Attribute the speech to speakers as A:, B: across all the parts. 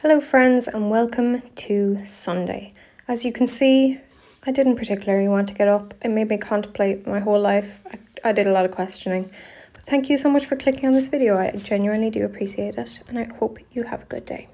A: Hello friends and welcome to Sunday. As you can see, I didn't particularly want to get up. It made me contemplate my whole life. I did a lot of questioning. But thank you so much for clicking on this video. I genuinely do appreciate it and I hope you have a good day.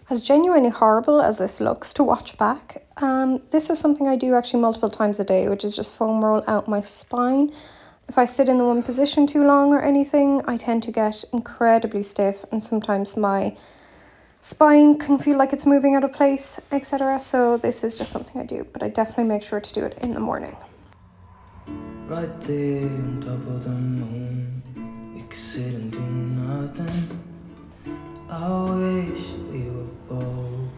A: As genuinely horrible as this looks to watch back, this is something I do actually multiple times a day, which is just foam roll out my spine. If I sit in the one position too long or anything, I tend to get incredibly stiff and sometimes my spine can feel like it's moving out of place, etc. So this is just something I do, but I definitely make sure to do it in the morning.
B: Right there on top of the moon, we could sit and do nothing. I wish we were bold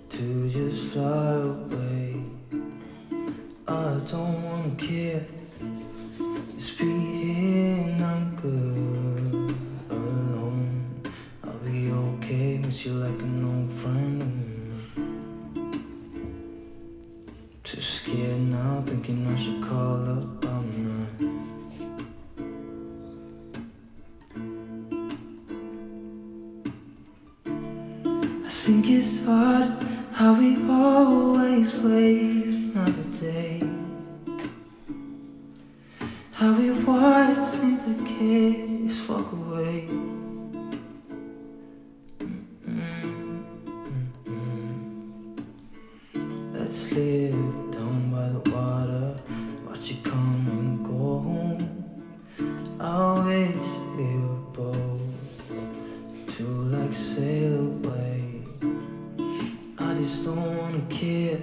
B: to just fly away. I don't wanna care, just be here and I'm good alone. I'll be okay, miss you like an old friend. Too scared now, thinking I should call up all night. I think it's hard how we always wait another day, how we watch things that can't just walk away. Let's live down by the water, watch it come and go home. I wish we were both to like sail away. I just don't wanna care.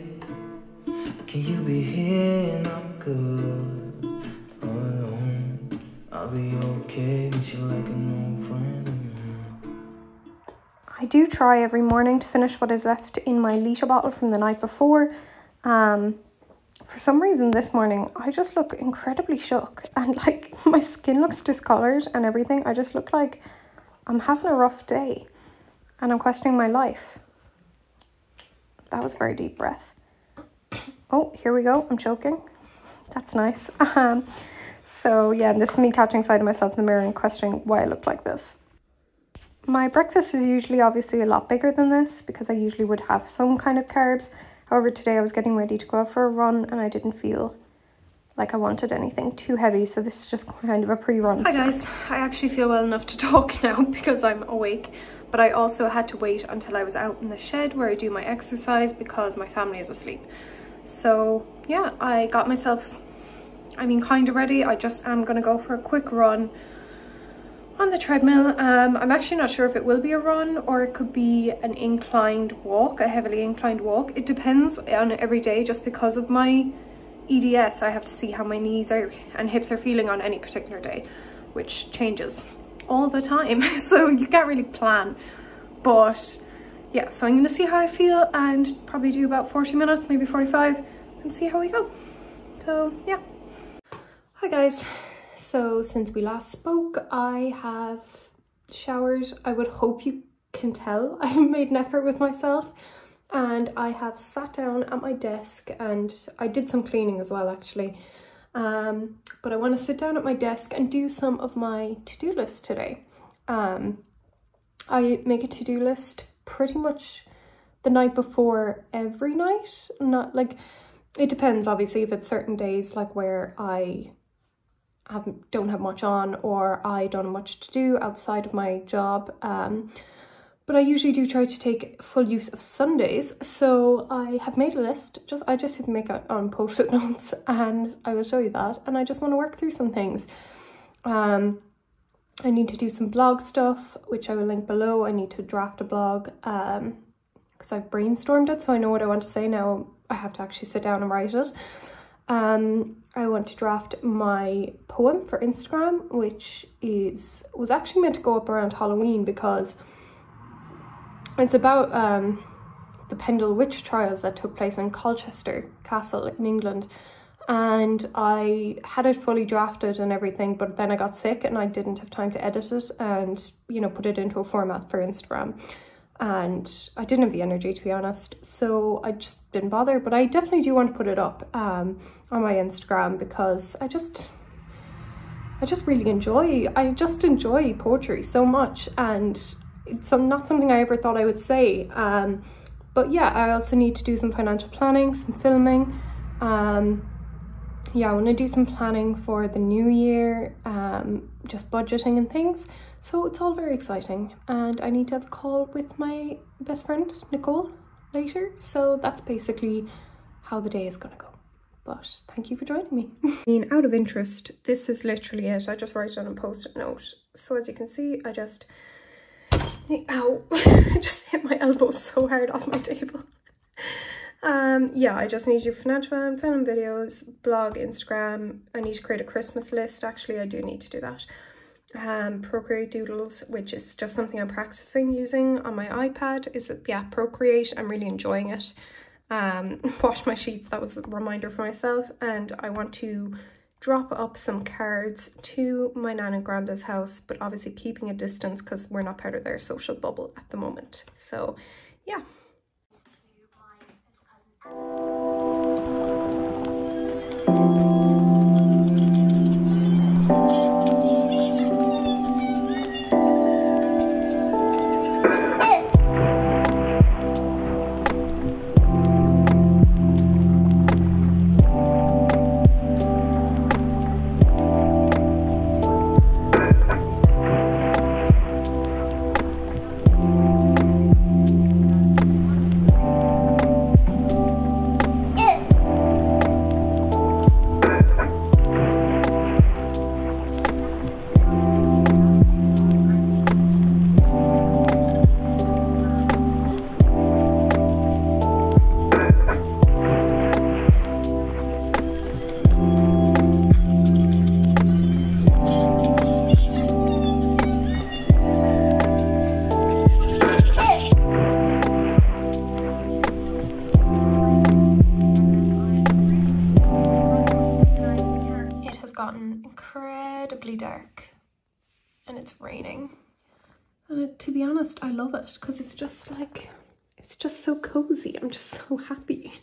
B: Can you be here and I'm good alone? I'll be okay, miss you like an old friend.
A: I do try every morning to finish what is left in my litre bottle from the night before. For some reason this morning I just look incredibly shook and like my skin looks discoloured and everything. I just look like I'm having a rough day and I'm questioning my life. That was a very deep breath. Oh, here we go. I'm choking. That's nice. So yeah, this is me catching sight of myself in the mirror and questioning why I look like this. My breakfast is usually obviously a lot bigger than this because I usually would have some kind of carbs. However, today I was getting ready to go out for a run and I didn't feel like I wanted anything too heavy. So this is just kind of a pre-run. Hi guys, I actually feel well enough to talk now because I'm awake. But I also had to wait until I was out in the shed where I do my exercise because my family is asleep. So yeah, I got myself, I mean, kind of ready. I just am gonna go for a quick run on the treadmill. I'm actually not sure if it will be a run or it could be an inclined walk, a heavily inclined walk. It depends on every day, just because of my EDS. I have to see how my knees are and hips are feeling on any particular day, which changes all the time. So you can't really plan, but yeah, so I'm gonna see how I feel and probably do about 40 minutes, maybe 45, and see how we go. So yeah. Hi guys. So since we last spoke, I have showered. I would hope you can tell I've made an effort with myself, and I have sat down at my desk, and I did some cleaning as well actually. But I want to sit down at my desk and do some of my to-do list today. I make a to-do list pretty much the night before every night. Not like, it depends obviously, if it's certain days like where I don't have much on or I don't have much to do outside of my job, but I usually do try to take full use of Sundays. So I have made a list. I just didn't make it on post-it notes, and I will show you that. And I just want to work through some things. I need to do some blog stuff, which I will link below. I need to draft a blog because I've brainstormed it, so I know what I want to say. Now I have to actually sit down and write it. I want to draft my poem for Instagram, which was actually meant to go up around Halloween, because it's about the Pendle witch trials that took place in Colchester Castle in England, and I had it fully drafted and everything, but then I got sick and I didn't have time to edit it and, you know, put it into a format for Instagram. And I didn't have the energy, to be honest, so I just didn't bother. But I definitely do want to put it up on my Instagram, because I just really enjoy poetry so much, and it's not something I ever thought I would say. But yeah, I also need to do some financial planning, some filming. Yeah, I want to do some planning for the new year, just budgeting and things. So it's all very exciting, and I need to have a call with my best friend, Nicole, later. So that's basically how the day is gonna go. But thank you for joining me. I mean, out of interest, this is literally it. I just write it on a post-it note. So as you can see, I just, ow, I just hit my elbow so hard off my table. Yeah, I just need to do financial plan, film videos, blog, Instagram. I need to create a Christmas list. Actually, I do need to do that. Procreate Doodles, which is just something I'm practicing using on my iPad. Procreate. I'm really enjoying it. Wash my sheets, that was a reminder for myself. And I want to drop up some cards to my nan and granda's house, but obviously keeping a distance because we're not part of their social bubble at the moment. So yeah. Incredibly dark and it's raining, and to be honest, I love it because it's just so cozy. I'm just so happy.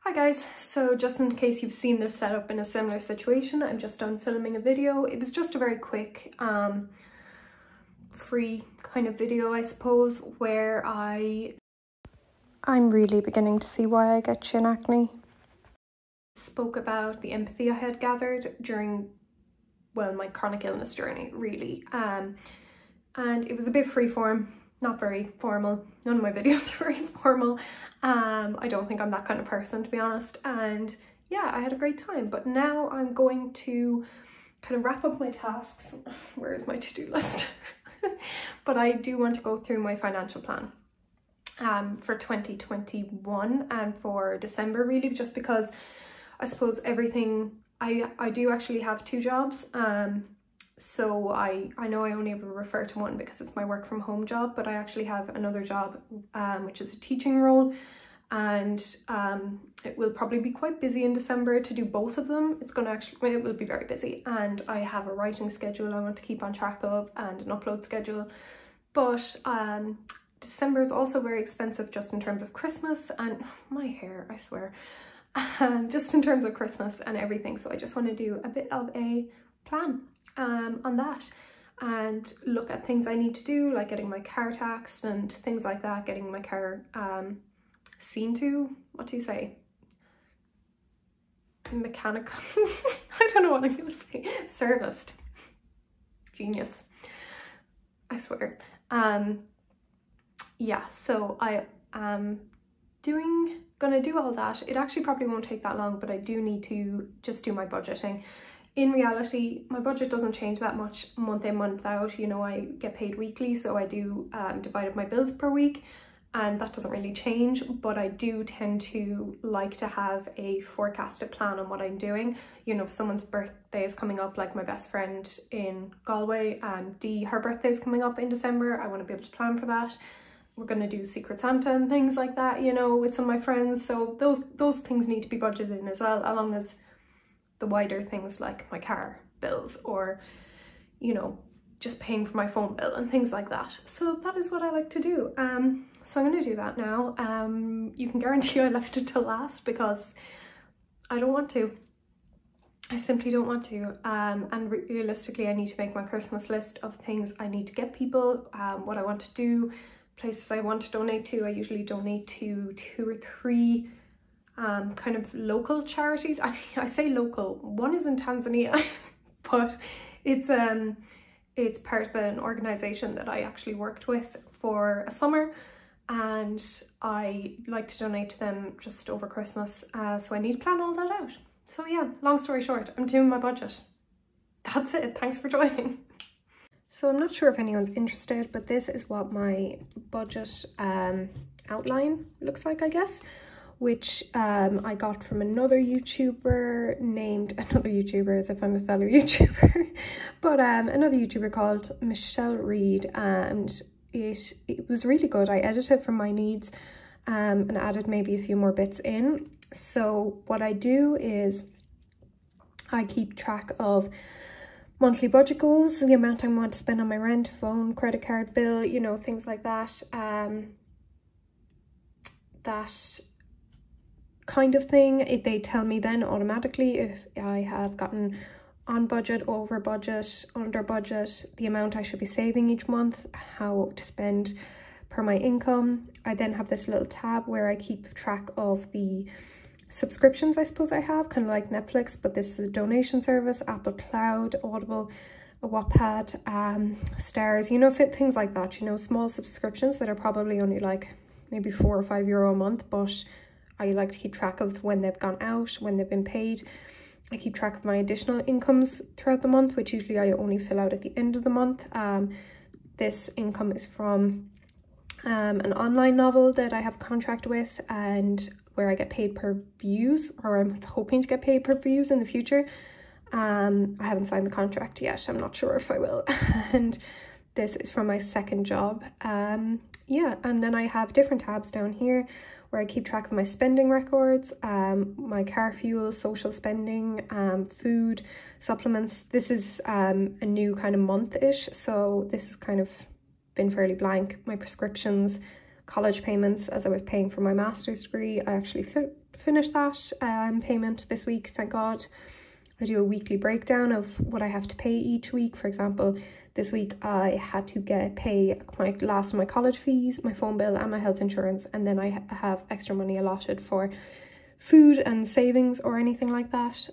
A: Hi guys, so just in case you've seen this setup in a similar situation, I'm just done filming a video. It was just a very quick, free kind of video, I suppose, where I'm really beginning to see why I get chin acne. Spoke about the empathy I had gathered during, well, my chronic illness journey, really. And it was a bit freeform. Not very formal. None of my videos are very formal. I don't think I'm that kind of person, to be honest. And yeah, I had a great time. But now I'm going to kind of wrap up my tasks. Where is my to-do list? But I do want to go through my financial plan for 2021 and for December, really, just because I suppose everything, I do actually have 2 jobs. So I know I only ever refer to one because it's my work from home job, but I actually have another job, which is a teaching role, and it will probably be quite busy in December to do both of them. It will be very busy, and I have a writing schedule I want to keep on track of and an upload schedule. But December is also very expensive just in terms of Christmas and my hair, I swear, just in terms of Christmas and everything. So I just want to do a bit of a plan on that and look at things I need to do, like getting my car taxed and things like that, getting my car seen to, what do you say, mechanical I don't know what I'm gonna say, serviced. Genius, I swear. Yeah, so I am gonna do all that. It actually probably won't take that long, but I do need to just do my budgeting. In reality, my budget doesn't change that much month in, month out. You know, I get paid weekly, so I do divide up my bills per week, and that doesn't really change, but I do tend to like to have a forecasted plan on what I'm doing. You know, if someone's birthday is coming up, like my best friend in Galway, Dee, her birthday is coming up in December, I want to be able to plan for that. We're going to do Secret Santa and things like that, you know, with some of my friends, so those things need to be budgeted in as well, along as the wider things like my car bills or, you know, just paying for my phone bill and things like that. So that is what I like to do. So I'm going to do that now. You can guarantee I left it till last because I don't want to. I simply don't want to. And realistically, I need to make my Christmas list of things I need to get people, what I want to do, places I want to donate to. I usually donate to 2 or 3 kind of local charities. I say local, one is in Tanzania, but it's part of an organisation that I actually worked with for a summer, and I like to donate to them just over Christmas, so I need to plan all that out. So yeah, long story short, I'm doing my budget. That's it. Thanks for joining. So I'm not sure if anyone's interested, but this is what my budget outline looks like, I guess, which I got from another YouTuber named, another YouTuber as if I'm a fellow YouTuber, but another YouTuber called Michelle Reed, and it was really good. I edited from my needs and added maybe a few more bits in. So what I do is I keep track of monthly budget goals, so the amount I want to spend on my rent, phone, credit card bill, you know, things like that. That kind of thing. They tell me then automatically if I have gotten on budget, over budget, under budget, the amount I should be saving each month, how to spend per my income. I then have this little tab where I keep track of the subscriptions I suppose I have, kind of like Netflix, but this is a donation service, Apple Cloud, Audible, Wattpad, Stars, you know, things like that, you know, small subscriptions that are probably only like maybe €4 or €5 a month, but I like to keep track of when they've gone out, when they've been paid. I keep track of my additional incomes throughout the month, which usually I only fill out at the end of the month. This income is from an online novel that I have a contract with, and where I get paid per views, or I'm hoping to get paid per views in the future. I haven't signed the contract yet. I'm not sure if I will. And this is from my second job. Yeah, and then I have different tabs down here where I keep track of my spending records, my car fuel, social spending, food, supplements. This is a new kind of month-ish, so this has kind of been fairly blank. My prescriptions, college payments, as I was paying for my master's degree, I actually finish that payment this week, thank God. I do a weekly breakdown of what I have to pay each week. For example, this week I had to pay my last of my college fees, my phone bill and my health insurance, and then I have extra money allotted for food and savings or anything like that.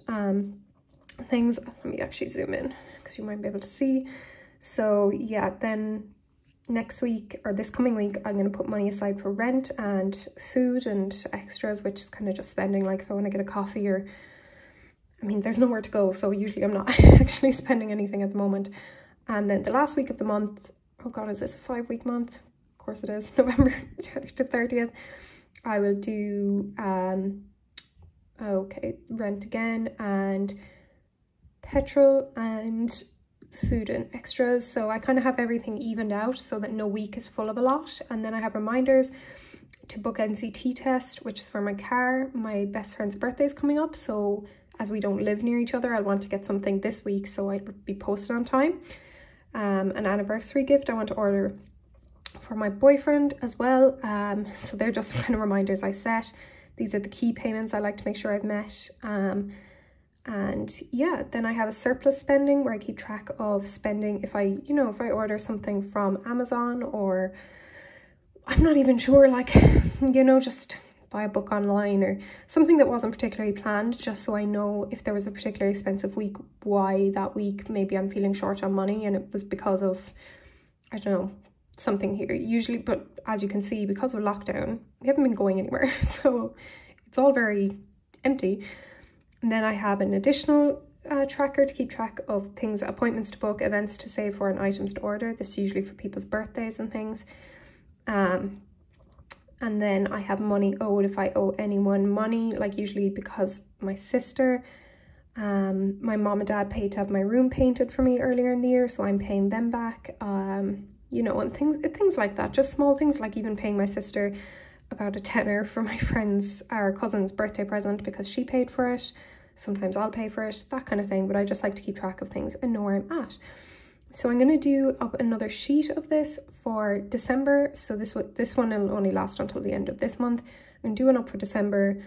A: Things, let me actually zoom in because you might be able to see. So yeah, then next week or this coming week I'm going to put money aside for rent and food and extras, which is kind of just spending, like if I want to get a coffee, or I mean there's nowhere to go, so usually I'm not actually spending anything at the moment. And then the last week of the month, oh god, is this a 5-week month? Of course it is. November to 30th, I will do rent again and petrol and food and extras. So I kind of have everything evened out so that no week is full of a lot. And then I have reminders to book NCT test, which is for my car. My best friend's birthday is coming up, so as we don't live near each other, I want to get something this week so I'd be posted on time. An anniversary gift I want to order for my boyfriend as well. So they're just kind of reminders I set. These are the key payments I like to make sure I've met. And yeah, then I have a surplus spending where I keep track of spending. If I order something from Amazon, or I'm not even sure, like, just buy a book online or something that wasn't particularly planned, just so I know if there was a particularly expensive week, why that week maybe I'm feeling short on money and it was because of, I don't know, something here usually. But as you can see, because of lockdown, we haven't been going anywhere, so it's all very empty. And then I have an additional tracker to keep track of things, appointments to book, events to save for, and items to order. This is usually for people's birthdays and things. And then I have money owed if I owe anyone money, like usually because my sister, my mom and dad paid to have my room painted for me earlier in the year, so I'm paying them back. And things like that, just small things, like even paying my sister about a tenner for my our cousin's birthday present because she paid for it. Sometimes I'll pay for it, that kind of thing. But I just like to keep track of things and know where I'm at. So I'm going to do up another sheet of this for December. So this one will only last until the end of this month. I'm going to do one up for December,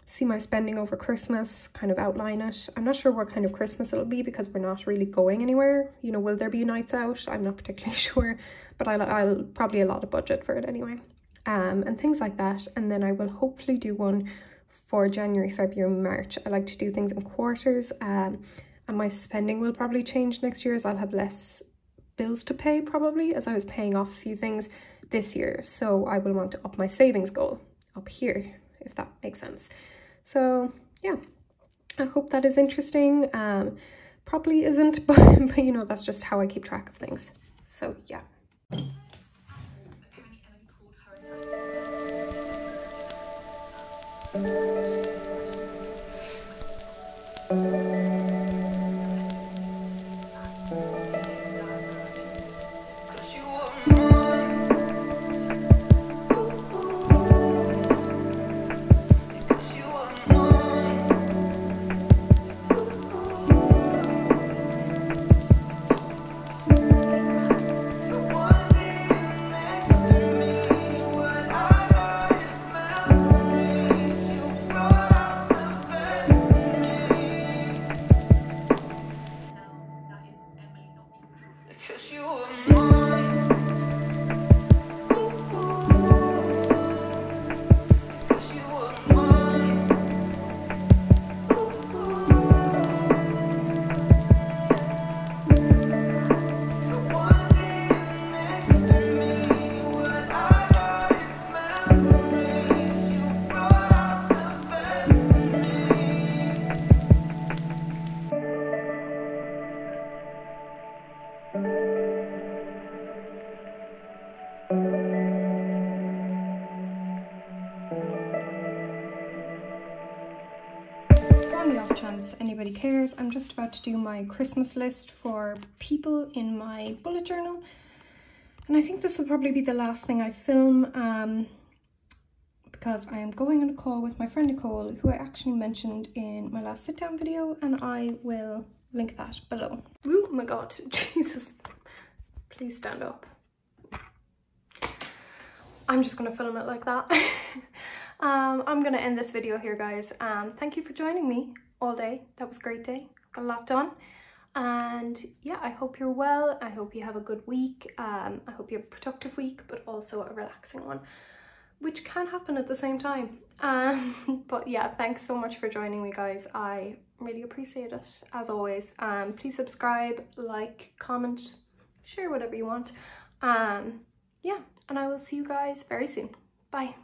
A: see my spending over Christmas, kind of outline it. I'm not sure what kind of Christmas it'll be because we're not really going anywhere. Will there be nights out? I'm not particularly sure, but I'll probably allot a budget for it anyway. And things like that. And then I will hopefully do one for January, February, March. I like to do things in quarters, and my spending will probably change next year as I'll have less bills to pay probably, as I was paying off a few things this year. So I will want to up my savings goal up here, if that makes sense. So yeah, I hope that is interesting. Probably isn't, but that's just how I keep track of things. So yeah. On the off chance anybody cares, I'm just about to do my Christmas list for people in my bullet journal, and I think this will probably be the last thing I film, because I am going on a call with my friend Nicole, who I actually mentioned in my last sit down video, and I will link that below. Oh my god, Jesus, please stand up. I'm just gonna film it like that. I'm gonna end this video here, guys. Thank you for joining me all day. That was a great day. Got a lot done. And yeah, I hope you're well. I hope you have a good week. I hope you have a productive week, but also a relaxing one, which can happen at the same time. But yeah, thanks so much for joining me, guys. I really appreciate it, as always. Please subscribe, like, comment, share whatever you want. Yeah, and I will see you guys very soon. Bye.